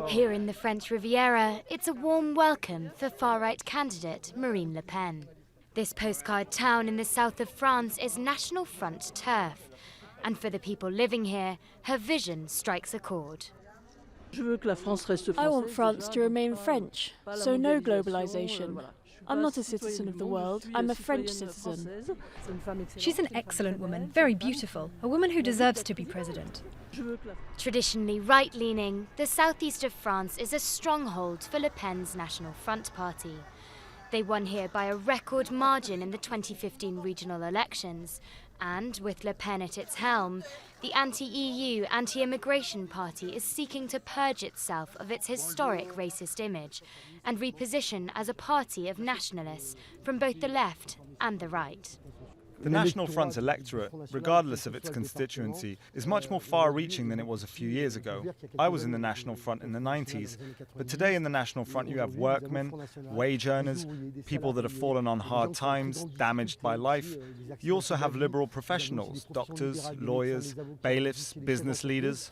Here in the French Riviera, it's a warm welcome for far-right candidate Marine Le Pen. This postcard town in the south of France is National Front turf, and for the people living here, her vision strikes a chord. I want France to remain French, so no globalization. I'm not a citizen of the world, I'm a French citizen. She's an excellent woman, very beautiful, a woman who deserves to be president. Traditionally right-leaning, the southeast of France is a stronghold for Le Pen's National Front party. They won here by a record margin in the 2015 regional elections, and with Le Pen at its helm, the anti-EU, anti-immigration party is seeking to purge itself of its historic racist image and reposition as a party of nationalists from both the left and the right. The National Front's electorate, regardless of its constituency, is much more far-reaching than it was a few years ago. I was in the National Front in the 90s, but today in the National Front you have workmen, wage earners, people that have fallen on hard times, damaged by life. You also have liberal professionals, doctors, lawyers, bailiffs, business leaders.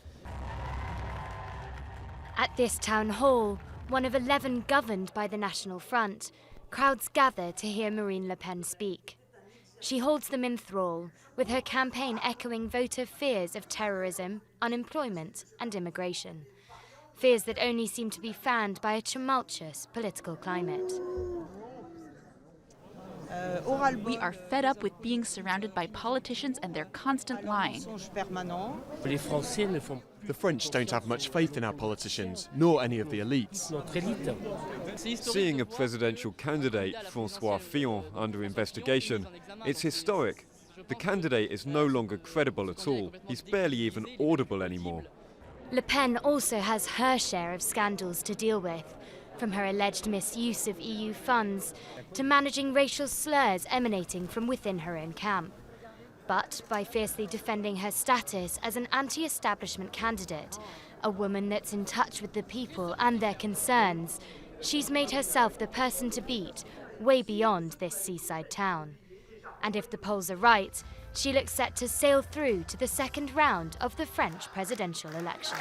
At this town hall, one of 11 governed by the National Front, crowds gather to hear Marine Le Pen speak. She holds them in thrall, with her campaign echoing voter fears of terrorism, unemployment and immigration. Fears that only seem to be fanned by a tumultuous political climate. We are fed up with being surrounded by politicians and their constant lying. The French don't have much faith in our politicians, nor any of the elites. Seeing a presidential candidate, François Fillon, under investigation, it's historic. The candidate is no longer credible at all. He's barely even audible anymore. Le Pen also has her share of scandals to deal with, from her alleged misuse of EU funds to managing racial slurs emanating from within her own camp. But by fiercely defending her status as an anti-establishment candidate, a woman that's in touch with the people and their concerns, she's made herself the person to beat way beyond this seaside town. And if the polls are right, she looks set to sail through to the second round of the French presidential election.